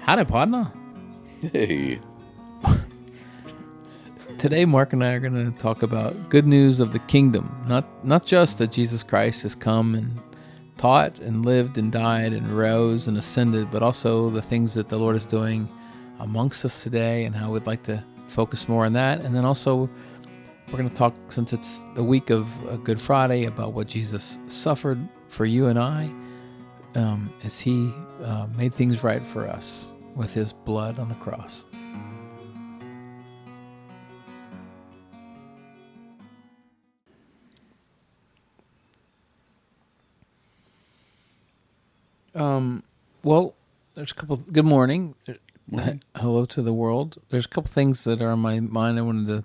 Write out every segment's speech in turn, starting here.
Howdy, partner. Hey. Today, Mark and I are going to talk about good news of the kingdom. Not just that Jesus Christ has come and taught and lived and died and rose and ascended, but also the things that the Lord is doing amongst us today and how we'd like to focus more on that. And then also, we're going to talk, since it's the week of Good Friday, about what Jesus suffered for you and I as he made things right for us with his blood on the cross. Well, there's a couple. Good morning. Hello to the world. There's a couple things that are on my mind I wanted to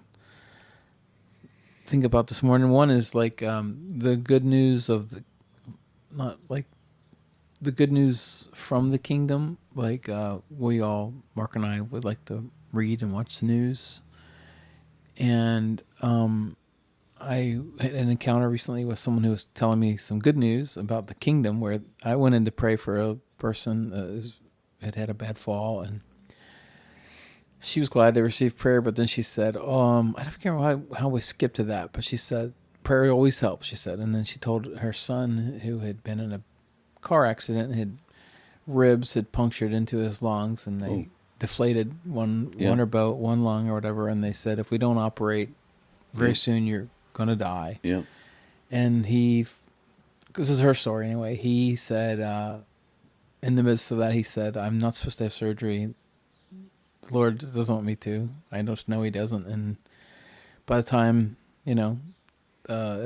think about this morning. One is like the good news of the, not like the good news from the kingdom. Like Mark and I would like to read and watch the news. And I had an encounter recently with someone who was telling me some good news about the kingdom, where I went in to pray for a person who had a bad fall, and she was glad to receive prayer, but then she said, I don't remember how we skipped to that, but she said, prayer always helps, she said. And then she told her son, who had been in a car accident, ribs had punctured into his lungs, and they deflated one lung or whatever, and they said, if we don't operate very soon, you're going to die. Yeah. And this is her story anyway, he said, in the midst of that, he said, I'm not supposed to have surgery. The Lord doesn't want me to. I just know he doesn't. And by the time, it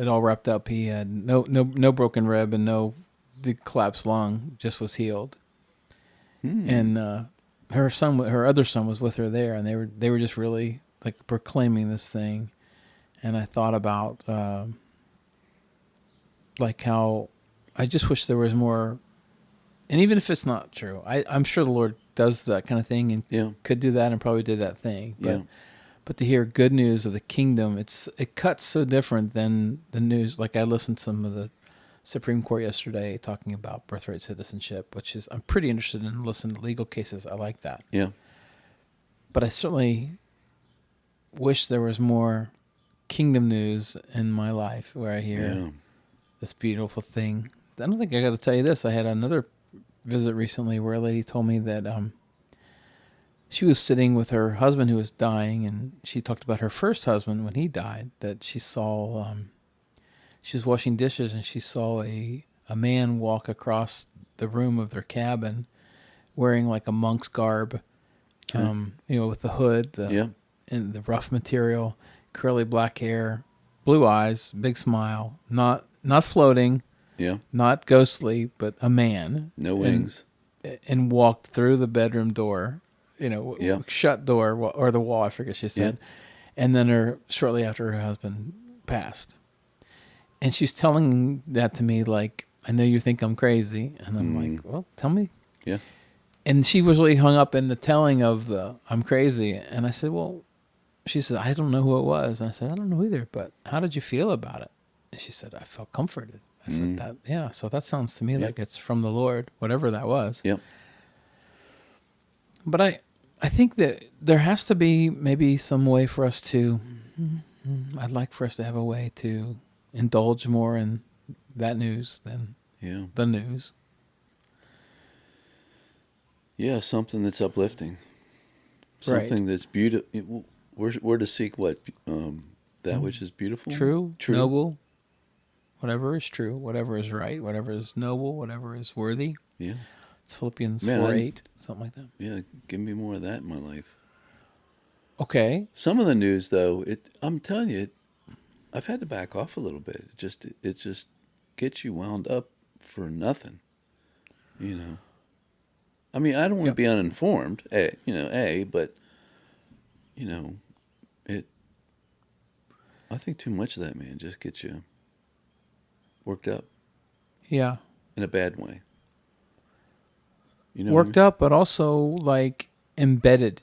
all wrapped up, he had no broken rib and no collapsed lung, just was healed. And her other son was with her there, and they were just really like proclaiming this thing. And I thought about like how I just wish there was more. And even if it's not true, I'm sure the Lord does that kind of thing and could do that and probably did that thing. But to hear good news of the kingdom, it cuts so different than the news. Like I listened to some of the Supreme Court yesterday talking about birthright citizenship, which is, I'm pretty interested in listening to legal cases. I like that. Yeah. But I certainly wish there was more kingdom news in my life where I hear this beautiful thing. I don't think I got to tell you this. I had another visit recently where a lady told me that she was sitting with her husband who was dying, and she talked about her first husband when he died, that she saw, she was washing dishes and she saw a man walk across the room of their cabin wearing like a monk's garb, with the hood and the rough material, curly black hair, blue eyes, big smile, not floating, not ghostly, but a man. No wings. And walked through the bedroom door, shut door, or the wall, I forget she said. And then shortly after her husband passed. And she's telling that to me like, I know you think I'm crazy. And I'm like, well, tell me. Yeah. And she was really hung up in the telling of the, I'm crazy. And I said, well, she said, I don't know who it was. And I said, I don't know either, but how did you feel about it? And she said, I felt comforted. I said, so that sounds to me like it's from the Lord, whatever that was. Yep. But I think that there has to be maybe some way for us to, I'd like for us to have a way to indulge more in that news than the news. Yeah, something that's uplifting. Something that's beautiful. We're to seek what? That which is beautiful? True, noble, whatever is true, whatever is right, whatever is noble, whatever is worthy. Yeah. It's Philippians 4:8, something like that. Yeah, give me more of that in my life. Okay. Some of the news, though, I'm telling you, I've had to back off a little bit. It just gets you wound up for nothing. I mean, I don't want to be uninformed, but I think too much of that, man, just gets you worked up. Yeah. In a bad way. Worked up, but also like embedded.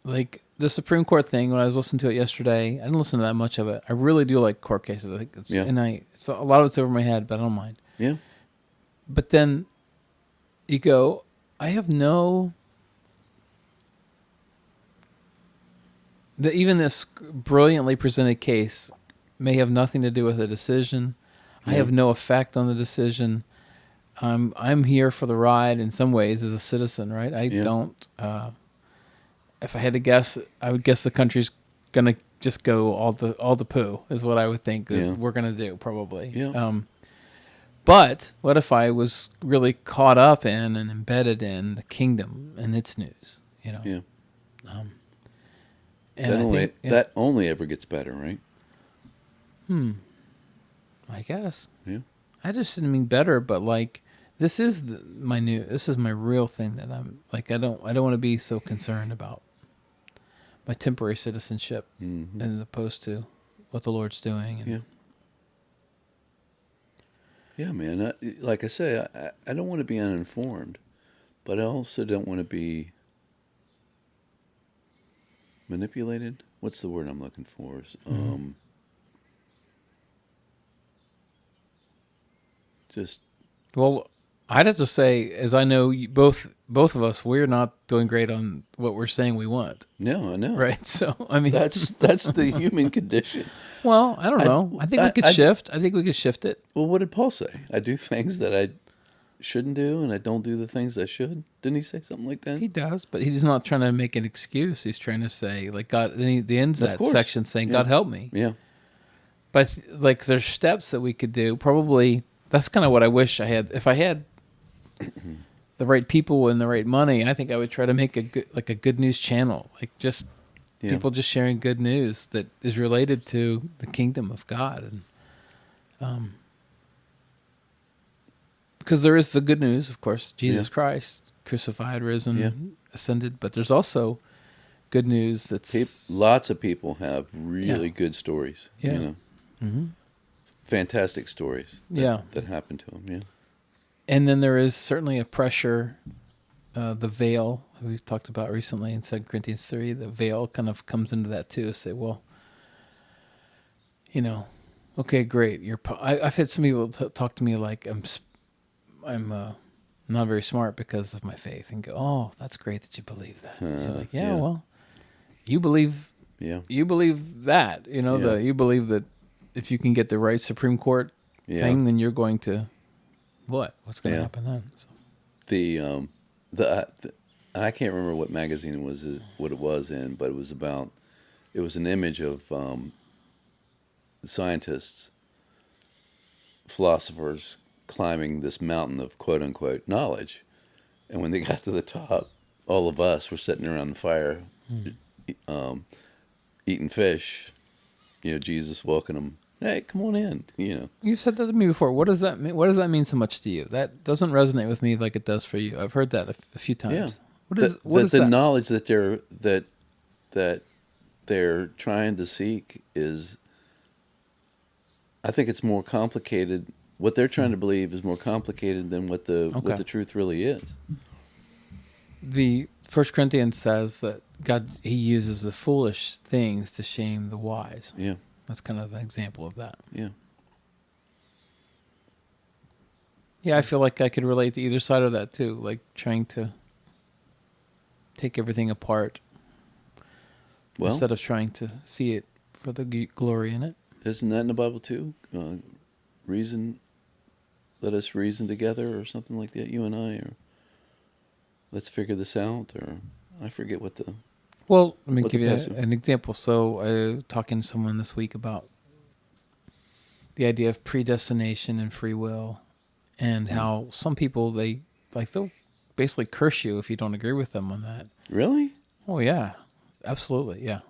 Like the Supreme Court thing, when I was listening to it yesterday, I didn't listen to that much of it. I really do like court cases. I think it's a lot of it's over my head, but I don't mind. Yeah. But then you go, I have no even this brilliantly presented case may have nothing to do with a decision. I have no effect on the decision. I'm here for the ride in some ways as a citizen, right? I don't. If I had to guess, I would guess the country's gonna just go all the poo is what I would think that we're gonna do probably. Yeah. But what if I was really caught up in and embedded in the kingdom and its news? You know. Yeah. And that only ever gets better, right? I guess. Yeah. I just didn't mean better, but like this is my real thing that I'm like I don't want to be so concerned about my temporary citizenship as opposed to what the Lord's doing. And yeah, man. Like I say, I don't want to be uninformed, but I also don't want to be manipulated. What's the word I'm looking for? Just well, I'd have to say, as I know both of us, we're not doing great on what we're saying we want. No, I know. Right. So I mean, that's the human condition. Well, I don't know. I think we could shift. I think we could shift it. Well, what did Paul say? I do things that I shouldn't do, and I don't do the things I should. Didn't he say something like that? He does, but he's not trying to make an excuse. He's trying to say, like, God. Then he ends that section saying, "God help me." Yeah. But like, there's steps that we could do. Probably that's kind of what I wish I had. If I had the right people and the right money, I think I would try to make a good news channel, like just people just sharing good news that is related to the kingdom of God, and because there is the good news, of course, Jesus Christ crucified, risen, ascended, but there's also good news that's lots of people have really good stories. You know, fantastic stories. That happened to them. Yeah. And then there is certainly a pressure, the veil we've talked about recently in 2 Corinthians 3, the veil kind of comes into that too. Say, well, you know, okay, great. I've had some people talk to me like I'm not very smart because of my faith, and go, oh, that's great that you believe that. You're like, well, you believe that, you know, you believe that if you can get the right Supreme Court thing, then you're going to. What's going to happen then? So. The I can't remember what magazine what it was in, but it was an image of scientists, philosophers climbing this mountain of quote unquote knowledge, and when they got to the top, all of us were sitting around the fire, eating fish. You know, Jesus welcoming them. Hey, come on in. You know, you said that to me before. What does that mean? What does that mean so much to you? That doesn't resonate with me like it does for you. I've heard that a few times. Yeah. What is the that? knowledge that they're trying to seek is. I think it's more complicated. What they're trying to believe is more complicated than what the truth really is. The 1 Corinthians says that God, He uses the foolish things to shame the wise. Yeah. That's kind of an example of that. Yeah. Yeah, I feel like I could relate to either side of that too, like trying to take everything apart instead of trying to see it for the glory in it. Isn't that in the Bible too? Let us reason together or something like that, you and I, or let's figure this out, or I forget what the... Well, let me give you an example. So I was talking to someone this week about the idea of predestination and free will, and how some people, they'll basically curse you if you don't agree with them on that. Really? Oh, yeah. Absolutely, yeah.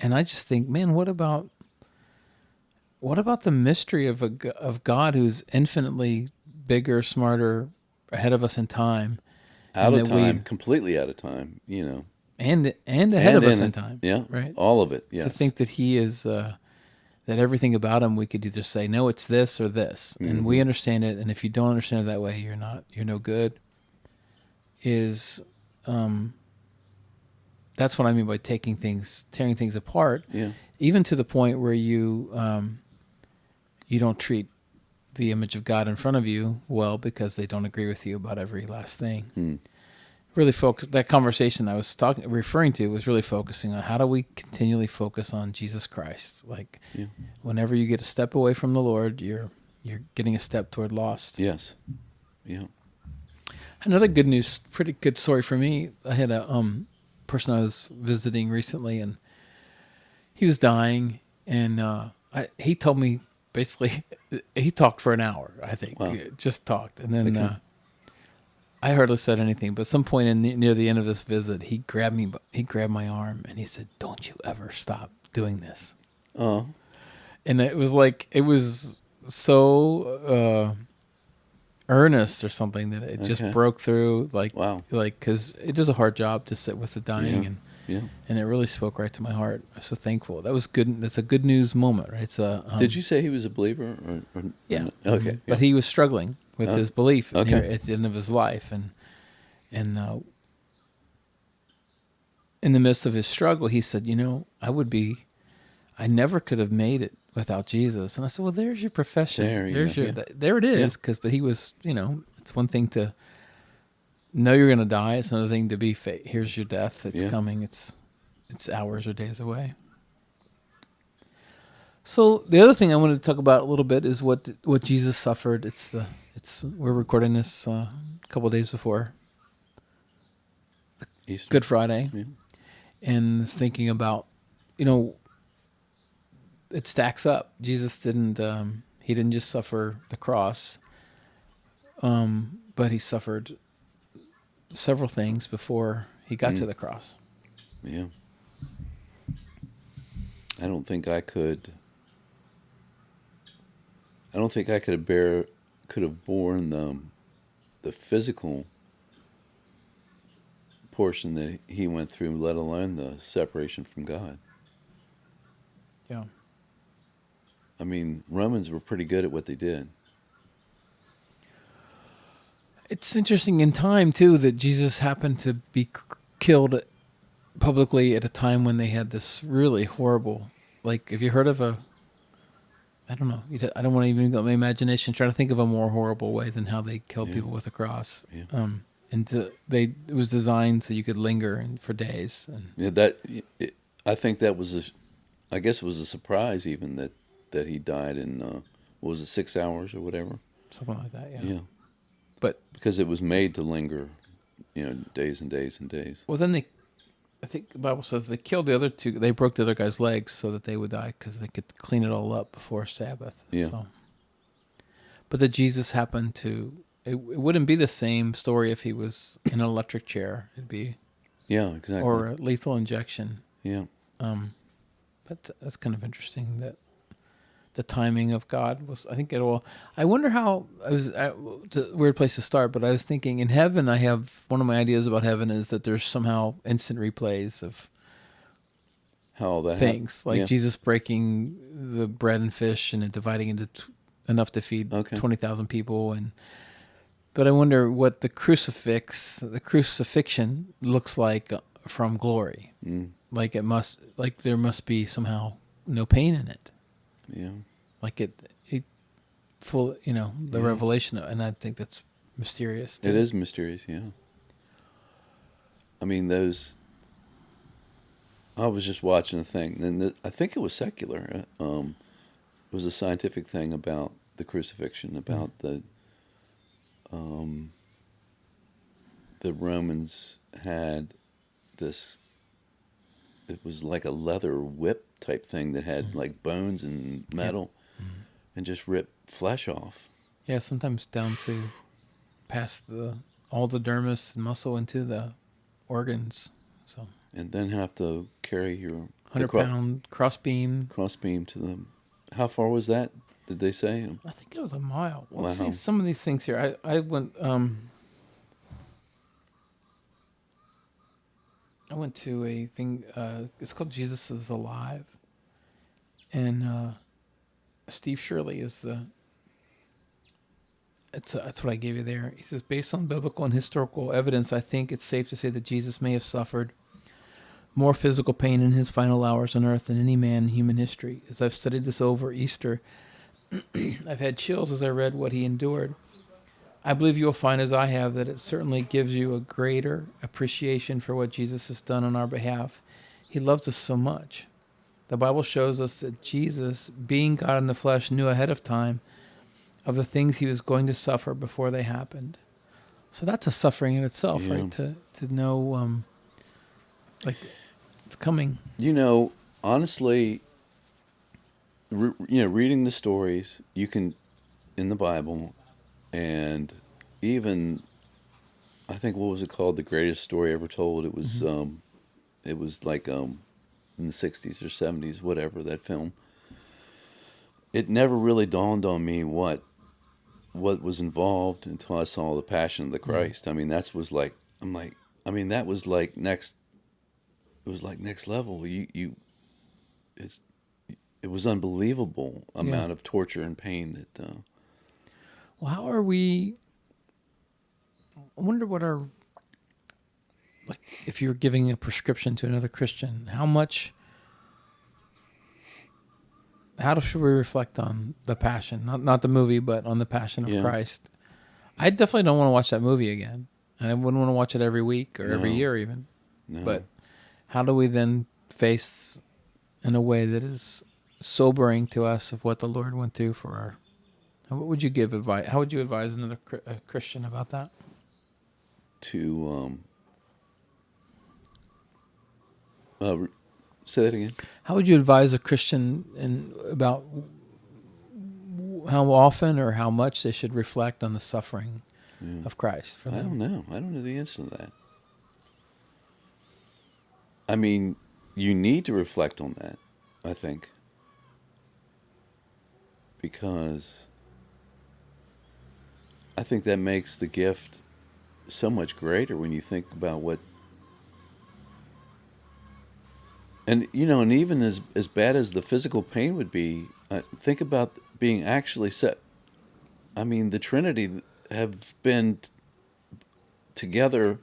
And I just think, man, what about the mystery of God, who's infinitely bigger, smarter, ahead of us in time? Completely out of time, you know. And ahead of us in time. Yeah, right? All of it, yes. To think that He is, that everything about Him we could either say, no, it's this or this. Mm-hmm. And we understand it, and if you don't understand it that way, you're no good. That's what I mean by tearing things apart. Yeah. Even to the point where you don't treat the image of God in front of you well because they don't agree with you about every last thing. really focused. That conversation I was referring to was really focusing on how do we continually focus on Jesus Christ. Like, whenever you get a step away from the Lord, you're getting a step toward lost. Yes. Yeah. Another good news, pretty good story for me. I had a person I was visiting recently, and he was dying, and he told me basically he talked for an hour. I think just talked, and then. I hardly said anything, but at some point near the end of this visit, he grabbed my arm, and he said, "Don't you ever stop doing this." Oh. And it was so earnest or something that it just broke through. Like, wow. Like, because it is a hard job to sit with the dying, and it really spoke right to my heart. I'm so thankful. That was good. That's a good news moment, right? It's a. Did you say he was a believer? Or yeah. Okay. But he was struggling with his belief at Okay. the end of his life, and in the midst of his struggle, he said, I never could have made it without Jesus. And I said, well, there's your profession. There it is. But he was, it's one thing to know you're going to die. It's another thing to be, here's your death. It's coming. It's hours or days away. So the other thing I wanted to talk about a little bit is what Jesus suffered. We're recording this a couple of days before Easter. Good Friday, and was thinking about, it stacks up. Jesus didn't just suffer the cross, but he suffered several things before he got to the cross. Yeah. I don't think I could have borne the physical portion that he went through, let alone the separation from God. Yeah. I mean, Romans were pretty good at what they did. It's interesting in time, too, that Jesus happened to be killed publicly at a time when they had this really horrible, like, have you heard of I don't know. I don't want to even go my imagination trying to think of a more horrible way than how they killed people with a cross. Yeah. It was designed so you could linger for days. I think that was I guess it was a surprise even that he died in what was it, 6 hours or whatever, something like that. Yeah. Yeah. But because it was made to linger, days and days and days. Well, then I think the Bible says they killed the other two. They broke the other guy's legs so that they would die because they could clean it all up before Sabbath. Yeah. So. But that Jesus happened to. It wouldn't be the same story if he was in an electric chair. It'd be. Yeah, exactly. Or a lethal injection. Yeah. But that's kind of interesting that the timing of God was. I think it all. I wonder how. It's a weird place to start, but I was thinking in heaven. I have one of my ideas about heaven is that there's somehow instant replays of how that things like Jesus breaking the bread and fish and it dividing into enough to feed 20,000 people, but I wonder what the crucifixion looks like from glory. Like there must be somehow no pain in it. Yeah. Like it full, the revelation, and I think that's mysterious too. It is mysterious, yeah. I mean, I was just watching a thing, and I think it was secular. It was a scientific thing about the crucifixion, about the Romans had this. It was like a leather whip type thing that had like bones and metal, and just ripped flesh off. Yeah, sometimes down to past all the dermis and muscle into the organs. So. And then have to carry your 100-pound crossbeam to them. How far was that? Did they say? I think it was a mile. We'll wow. see some of these things here. I went. I went to a thing. It's called Jesus is Alive, and Steve Shirley is the. That's what I gave you there. He says, based on biblical and historical evidence, I think it's safe to say that Jesus may have suffered more physical pain in his final hours on earth than any man in human history. As I've studied this over Easter, I've had chills as I read what he endured. I believe you'll find, as I have, that it certainly gives you a greater appreciation for what Jesus has done on our behalf. He loved us so much. The Bible shows us that Jesus, being God in the flesh, knew ahead of time of the things he was going to suffer before they happened. So that's a suffering in itself, Yeah. right? To know, like, it's coming. Honestly, reading the stories you can in the Bible, and even I think what was it called, the greatest story ever told? It was like in the '60s or '70s, whatever, that film. It never really dawned on me what was involved until I saw the Passion of the Christ. I mean, that was like next. It was like next level. It's it was unbelievable Yeah. amount of torture and pain that. Well, how are we? I wonder what our, like, if you're giving a prescription to another Christian, how should we reflect on the Passion? Not the movie, but on the Passion of Yeah. Christ. I definitely don't want to watch that movie again. I wouldn't want to watch it every week or every No. year even. No. But how do we then face in a way that is sobering to us of what the Lord went through for our? What would you give advice? How would you advise another Christian about that? To say that again. How would you advise a Christian about how often or how much they should reflect on the suffering of Christ for I them? don't know. I don't know the answer to that. I mean, you need to reflect on that, I think. Because I think that makes the gift so much greater when you think about what. And, and even as bad as the physical pain would be, think about being actually set. I mean, the Trinity have been together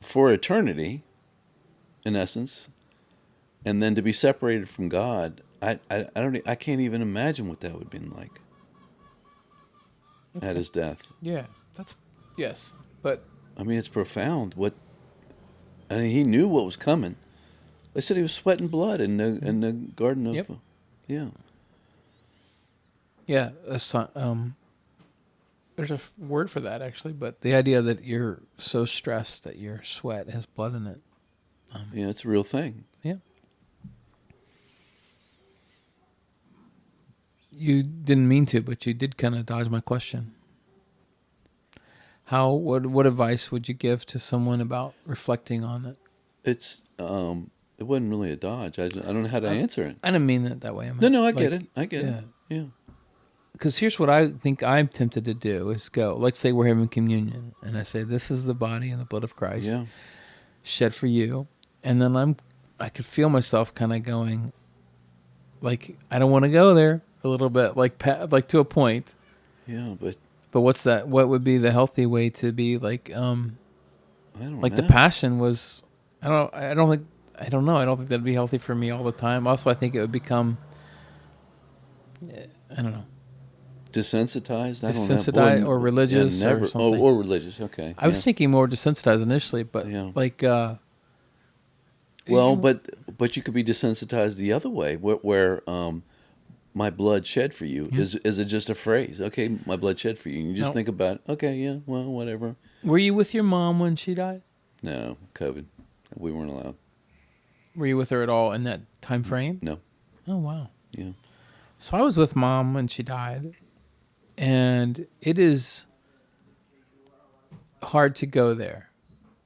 for eternity, in essence, and then to be separated from God, I can't even imagine what that would have been like at his death. Yeah, yes, but I mean, it's profound. He knew what was coming. They said he was sweating blood in the Garden of. Yep. Yeah. Yeah, there's a word for that actually, but the idea that you're so stressed that your sweat has blood in it. Yeah, it's a real thing. Yeah. You didn't mean to, but you did kind of dodge my question. What advice would you give to someone about reflecting on it? It wasn't really a dodge. I don't know how to answer it. I didn't mean it that way. No, I get it. I get it. Yeah. Because here's what I think I'm tempted to do is go, let's say we're having communion, and I say, this is the body and the blood of Christ Yeah. shed for you. And then I could feel myself kind of going, like, I don't want to go there a little bit, like to a point. Yeah, but what's that? What would be the healthy way to be like, I don't like know. the Passion was, I don't know. I don't think that'd be healthy for me all the time. Also, I think it would become, I don't know. Desensitized? I don't know. Desensitized or religious or something. Or religious, okay. I was thinking more desensitized initially, but like... well, but you could be desensitized the other way, where my blood shed for you. Is it just a phrase? Okay, my blood shed for you. And you just think about, okay, yeah, well, whatever. Were you with your mom when she died? No, COVID. We weren't allowed. Were you with her at all in that time frame? No. Oh, wow. Yeah. So I was with Mom when she died, and it is hard to go there,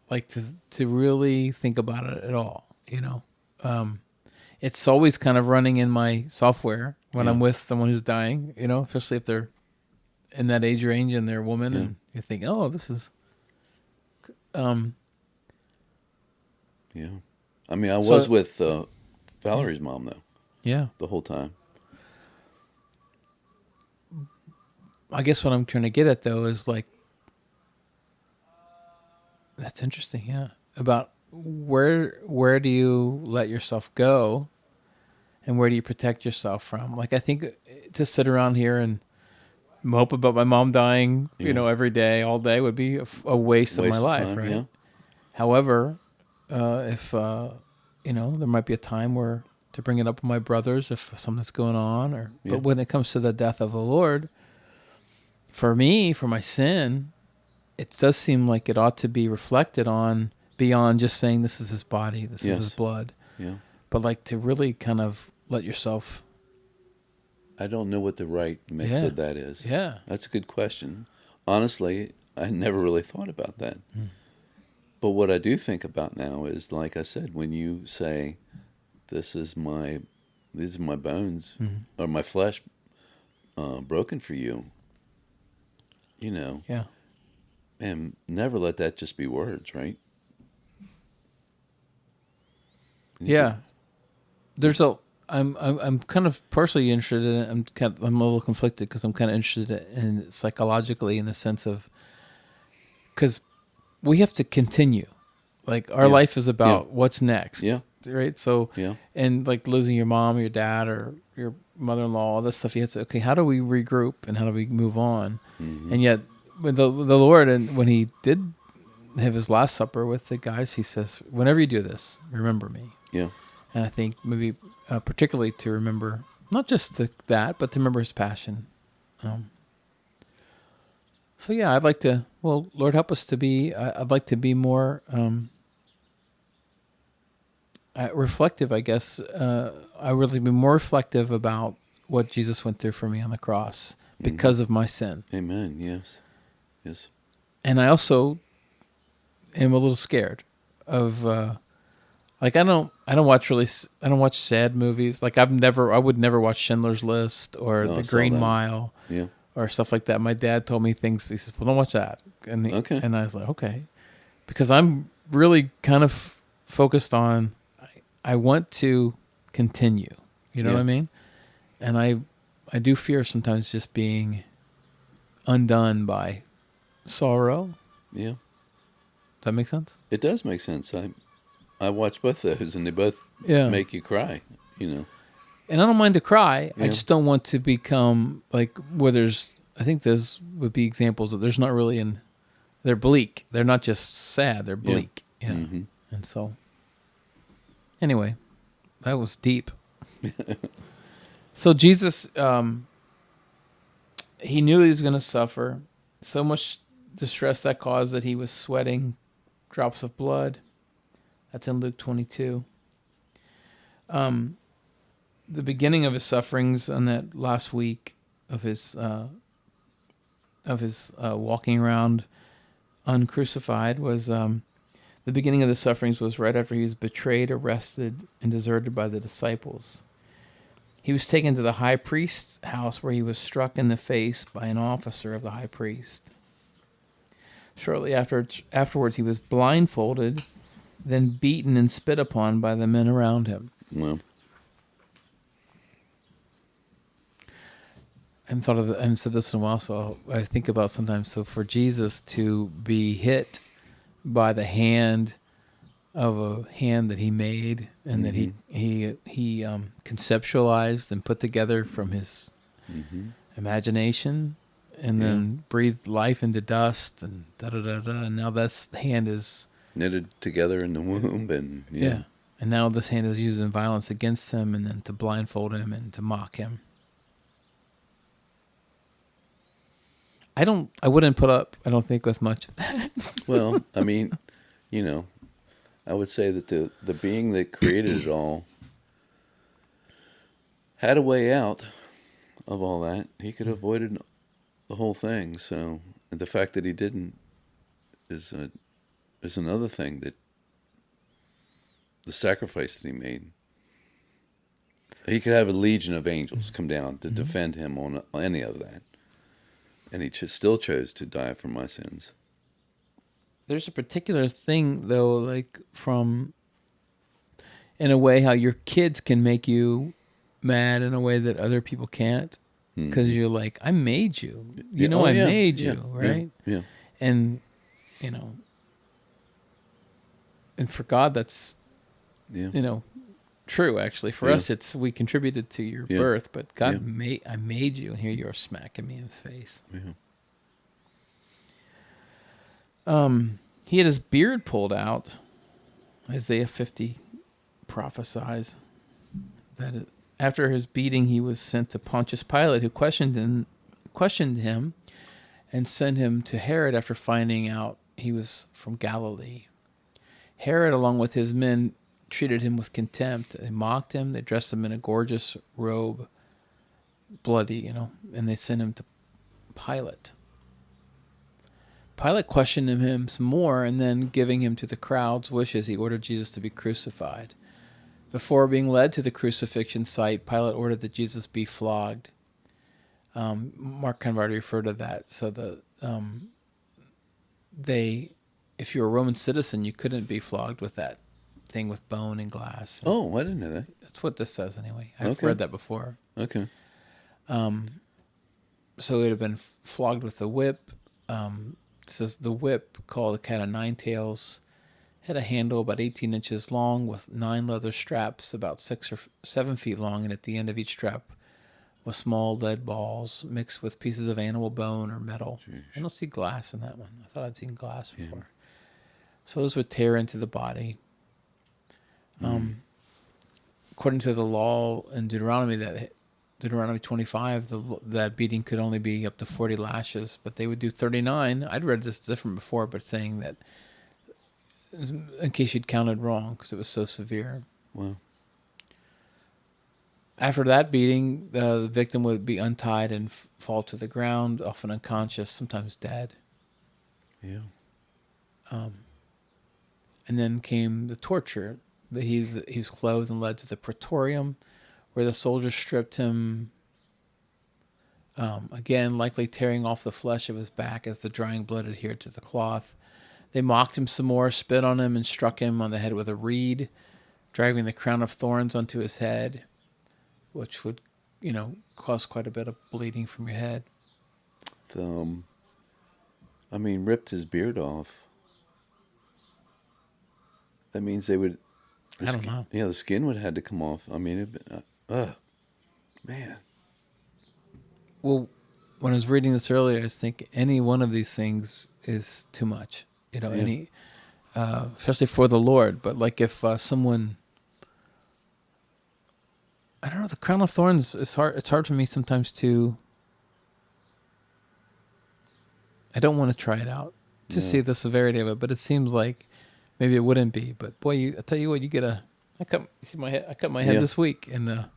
like to really think about it at all, It's always kind of running in my software when I'm with someone who's dying, especially if they're in that age range and they're a woman, and you think, oh, this is... Yeah. I mean, I was with Valerie's mom, though. Yeah. The whole time. I guess what I'm trying to get at, though, is like, that's interesting, yeah. About where do you let yourself go and where do you protect yourself from? Like, I think to sit around here and mope about my mom dying, Yeah. every day, all day would be a waste of my Waste of life, time, right? yeah. However, if there might be a time where to bring it up with my brothers if something's going on, Yeah. but when it comes to the death of the Lord, for me, for my sin, it does seem like it ought to be reflected on beyond just saying this is his body, this is his Yes. blood, Yeah. but like to really kind of let yourself. I don't know what the right mix Yeah. of that is. Yeah. That's a good question. Honestly, I never really thought about that. But what I do think about now is, like I said, when you say, "This is my, these are my bones or my flesh, broken for you," Yeah. and never let that just be words, right? You need to- Yeah. There's a. I'm kind of partially interested in it. I'm a little conflicted because I'm kind of interested in it psychologically in the sense of because we have to continue. Like our Yeah. life is about Yeah. what's next. Yeah. Right. So Yeah. and like losing your mom or your dad or your mother-in-law, all this stuff. You have to okay. How do we regroup and how do we move on? Mm-hmm. And yet, with the Lord, and when He did have His Last Supper with the guys, He says, "Whenever you do this, remember me." Yeah. And I think maybe particularly to remember not just that, but to remember His passion. So yeah, I'd like to. Well, Lord, help us to be. I'd like to be more reflective. I guess I would really be more reflective about what Jesus went through for me on the cross because of my sin. Amen. Yes. Yes. And I also am a little scared of like I don't watch sad movies. Like I would never watch Schindler's List or No, I The saw Green that. Mile Yeah. or stuff like that. My dad told me things. He says, "Well, don't watch that." Okay. And I was like, "Okay," because I'm really kind of focused on. I want to continue. You know Yeah. what I mean? And I do fear sometimes just being undone by sorrow. Yeah. Does that make sense? It does make sense. I watched both those, and they both Yeah. make you cry. You know. And I don't mind to cry. I Yeah. just don't want to become like where there's. I think those would be examples of there's not really they're bleak. They're not just sad. They're bleak. Yeah. Mm-hmm. And so, anyway, that was deep. So Jesus, he knew he was going to suffer. So much distress that caused that he was sweating drops of blood. That's in Luke 22. The beginning of his sufferings on that last week of his walking around uncrucified was the beginning of the sufferings was right after he was betrayed, arrested, and deserted by the disciples. He was taken to the high priest's house where he was struck in the face by an officer of the high priest. Shortly afterwards, he was blindfolded, then beaten and spit upon by the men around him. Well. I haven't said this in a while, so I think about sometimes. So for Jesus to be hit by the hand of a hand that he made and that he conceptualized and put together from his imagination, and then breathed life into dust and and now this hand is Knitted together in the womb, and and now this hand is using violence against him, and then to blindfold him and to mock him. I wouldn't put up, I don't think, with much of that. Well, I mean, I would say that the being that created it all had a way out of all that. He could have avoided the whole thing. So the fact that he didn't is another thing, that the sacrifice that he made. He could have a legion of angels come down to defend him on any of that, and he still chose to die for my sins. There's a particular thing, though, like from, in a way, how your kids can make you mad in a way that other people can't. Because you're like, I made you. I made you, right? Yeah. And, and for God, that's, Yeah. true. Actually, for Yeah. us, it's we contributed to your Yeah. birth, but God Yeah. I made you, and here you are smacking me in the face. Yeah. He had his beard pulled out. Isaiah 50 prophesies that after his beating, he was sent to Pontius Pilate, who questioned him, and sent him to Herod after finding out he was from Galilee. Herod, along with his men, treated him with contempt. They mocked him. They dressed him in a gorgeous robe, bloody, and they sent him to Pilate. Pilate questioned him some more, and then, giving him to the crowd's wishes, he ordered Jesus to be crucified. Before being led to the crucifixion site, Pilate ordered that Jesus be flogged. Mark kind of already referred to that. So if you're a Roman citizen, you couldn't be flogged with that thing with bone and glass. Oh, I didn't know that. That's what this says anyway. I've Okay. read that before. Okay. So it would have been flogged with a whip. It says the whip, called a cat of nine tails, had a handle about 18 inches long with 9 leather straps about 6 or 7 feet long, and at the end of each strap was small lead balls mixed with pieces of animal bone or metal. Jeez. I don't see glass in that one. I thought I'd seen glass before. Yeah. So those would tear into the body. According to the law in Deuteronomy 25, that beating could only be up to 40 lashes, but they would do 39. I'd read this different before, but saying that in case you'd counted wrong because it was so severe. Wow. After that beating, the victim would be untied and fall to the ground, often unconscious, sometimes dead. Yeah. And then came the torture. He was clothed and led to the praetorium, where the soldiers stripped him, again, likely tearing off the flesh of his back as the drying blood adhered to the cloth. They mocked him some more, spit on him, and struck him on the head with a reed, dragging the crown of thorns onto his head, which would, cause quite a bit of bleeding from your head. Ripped his beard off. That means they would... I don't know. Yeah, the skin would have had to come off. Man. Well, when I was reading this earlier, I was thinking any one of these things is too much. Any, especially for the Lord. But like if someone, I don't know, the crown of thorns is hard. It's hard for me sometimes to. I don't want to try it out to see the severity of it, but it seems like maybe it wouldn't be. But boy, I tell you what, you get I cut my head this week, and a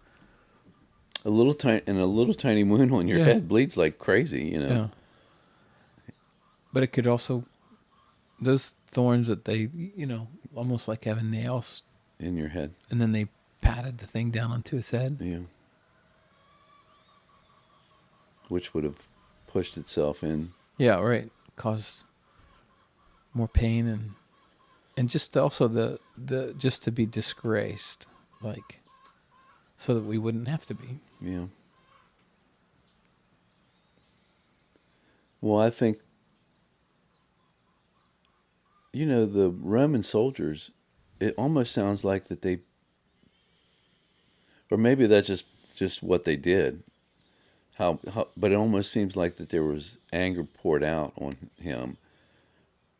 little tiny wound on your head bleeds like crazy, Yeah. But it could also, those thorns that they, almost like having nails in your head, and then they patted the thing down onto his head. Yeah. Which would have pushed itself in. Yeah, right. Caused more pain and just also the just to be disgraced, like, so that we wouldn't have to be. Yeah. Well, I think, the Roman soldiers, it almost sounds like that they, or maybe that's just what they did. But it almost seems like that there was anger poured out on him.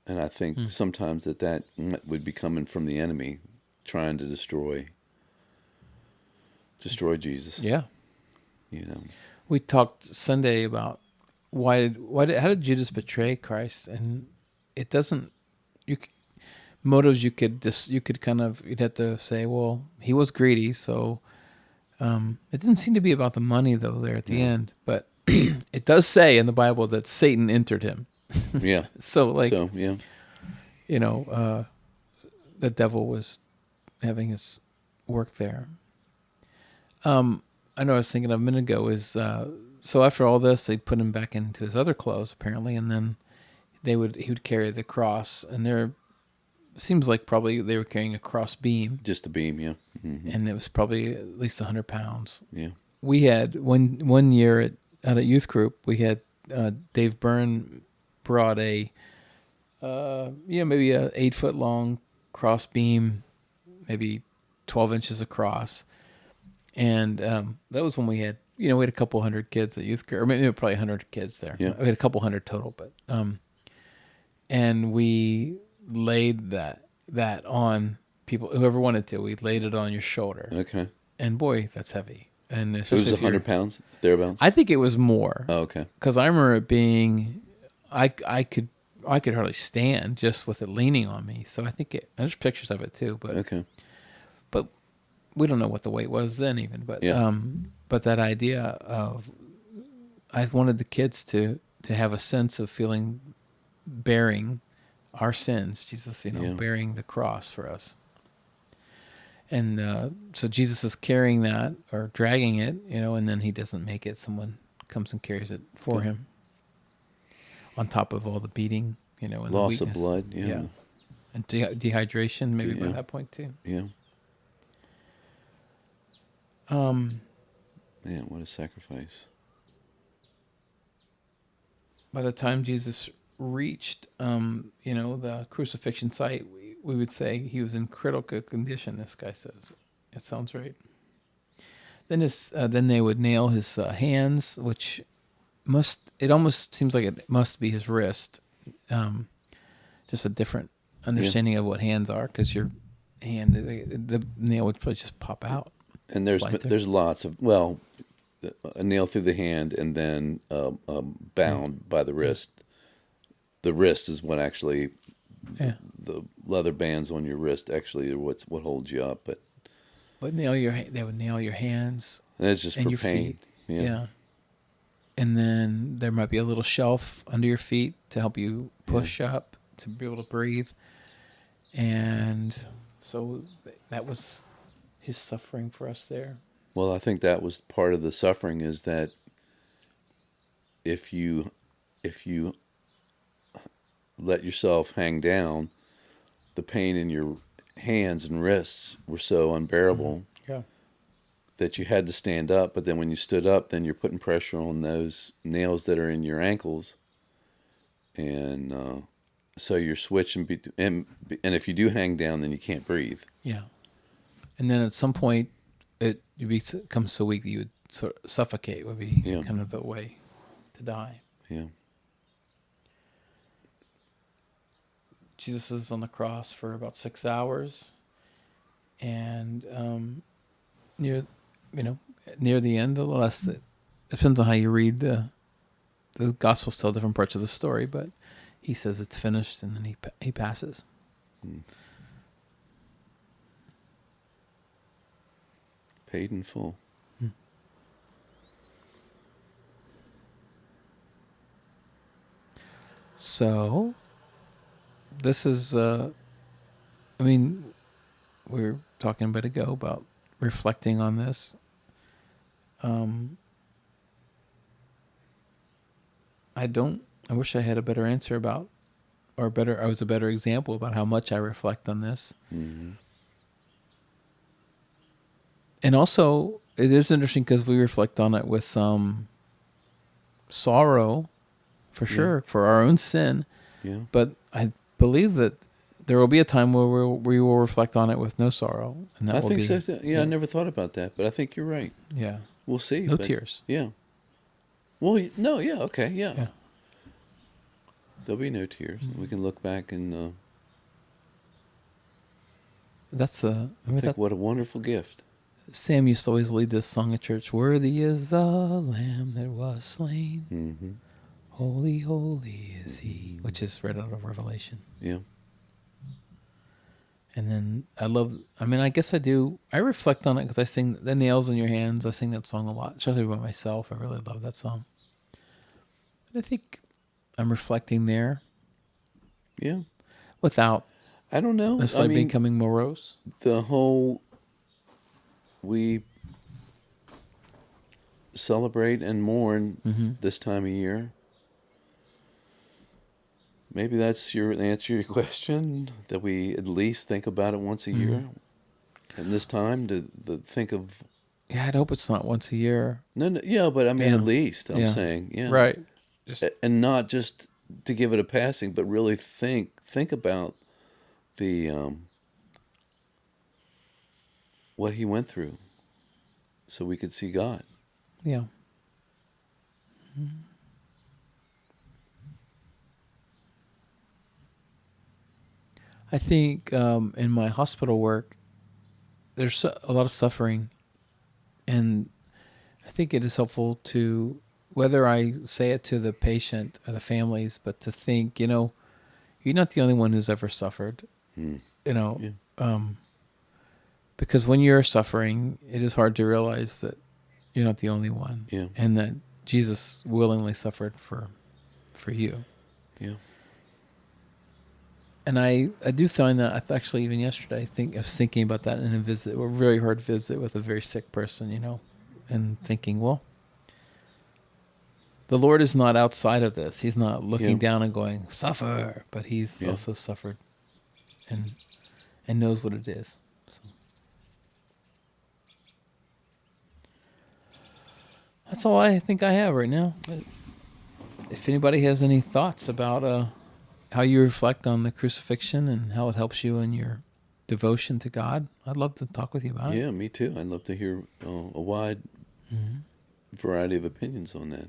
And I think sometimes that would be coming from the enemy trying to destroy Jesus. Yeah. We talked Sunday about how did Judas betray Christ? And it doesn't, motives you'd have to say, well, he was greedy, so it didn't seem to be about the money though there at the end, but it does say in the Bible that Satan entered him. Yeah. The devil was having his work there. I know I was thinking a minute ago is, so after all this, they put him back into his other clothes apparently, and then he would carry the cross, and there seems like probably they were carrying a cross beam. Just a beam, yeah. Mm-hmm. And it was probably at least 100 pounds. Yeah. We had one year at a youth group, we had Dave Byrne brought maybe a 8-foot long cross beam, maybe 12 inches across. And that was when we had, we had a couple hundred kids at youth group, or maybe probably 100 kids there. Yeah. We had a couple hundred total, but and we laid that on people, whoever wanted to. We laid it on your shoulder. Okay. And boy, that's heavy. And It was 100 pounds thereabouts. I think it was more. Oh, okay. Because I remember it being, I could hardly stand just with it leaning on me. So I think there's pictures of it too. But Okay. but we don't know what the weight was then even. But Yeah. but that idea of, I wanted the kids to have a sense of feeling, bearing our sins, Jesus, Yeah. bearing the cross for us. And so Jesus is carrying that or dragging it, and then he doesn't make it. Someone comes and carries it for him. On top of all the beating, and Loss the of weakness. blood, yeah. And dehydration maybe by that point too. Yeah. Yeah, what a sacrifice. By the time Jesus reached, the crucifixion site, we would say he was in critical condition. This guy says, it sounds right. Then they would nail his hands, which it almost seems like it must be his wrist. Just a different understanding of what hands are, because your hand, the nail would probably just pop out. And there's lots of, a nail through the hand and then bound by the wrist. The wrist is what actually, the leather bands on your wrist actually are what holds you up. But they would nail your hands. And it's just and for your pain. Feet. Yeah. And then there might be a little shelf under your feet to help you push up to be able to breathe. And so that was his suffering for us there. Well, I think that was part of the suffering, is that if you let yourself hang down, the pain in your hands and wrists were so unbearable that you had to stand up. But then when you stood up, then you're putting pressure on those nails that are in your ankles. And so you're switching. And if you do hang down, then you can't breathe. Yeah. And then at some point, you become so weak that you would sort of suffocate, would be kind of the way to die. Yeah. Jesus is on the cross for about 6 hours. And near the end, it depends on how you read the Gospels, tell different parts of the story, but he says it's finished, and then he passes. Paid in full. So this is, we were talking a bit ago about reflecting on this. I wish I had a better answer about, I was a better example about how much I reflect on this. Mm-hmm. And also, it is interesting because we reflect on it with some sorrow, for sure, for our own sin. Yeah. But I believe that there will be a time where we will reflect on it with no sorrow, and that I will think be. so too. Yeah, I never thought about that, but I think you're right. Yeah. We'll see. No tears. Yeah. Well, no, yeah, okay, yeah. Yeah. There'll be no tears. We can look back and That's what a wonderful gift. Sam used to always lead this song at church. Worthy is the Lamb that was slain. Mm-hmm. Holy, holy is He, which is right out of Revelation. Yeah. And then I guess I do. I reflect on it because I sing The Nails in Your Hands. I sing that song a lot, especially by myself. I really love that song. But I think I'm reflecting there. Yeah. Without, I don't know. necessarily becoming morose. We celebrate and mourn this time of year. Maybe that's the answer to your question, that we at least think about it once a year. And this time to think of... Yeah, I'd hope it's not once a year. No, yeah, but at least, I'm saying, yeah. Right. And not just to give it a passing, but really think about the what he went through so we could see God. Yeah. Mm-hmm. I think in my hospital work, there's a lot of suffering, and I think it is helpful to, whether I say it to the patient or the families, but to think, you're not the only one who's ever suffered, Mm. you know, Yeah. because when you're suffering, it is hard to realize that you're not the only one, Yeah. and that Jesus willingly suffered for you. Yeah. And I do find that, actually even yesterday, I was thinking about that in a very hard visit with a very sick person, and thinking, well, the Lord is not outside of this. He's not looking down and going, suffer, but he's also suffered and knows what it is. So. That's all I think I have right now. But if anybody has any thoughts about how you reflect on the crucifixion and how it helps you in your devotion to God, I'd love to talk with you about it. Yeah, me too. I'd love to hear a wide variety of opinions on that.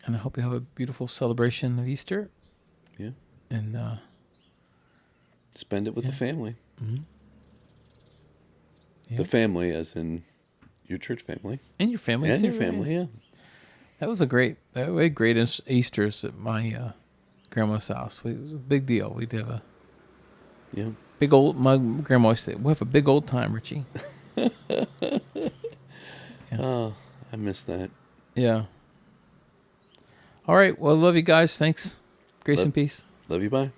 And I hope you have a beautiful celebration of Easter. Yeah. And spend it with the family. Mm-hmm. Yeah. The family, as in your church family. And your family, and too. And your family, yeah. That was we had great Easters at my grandma's house. It was a big deal. We'd have big old, my grandma always said, we'll have a big old time, Richie. Oh, I miss that. Yeah. All right. Well, love you guys. Thanks. Grace and peace. Love you. Bye.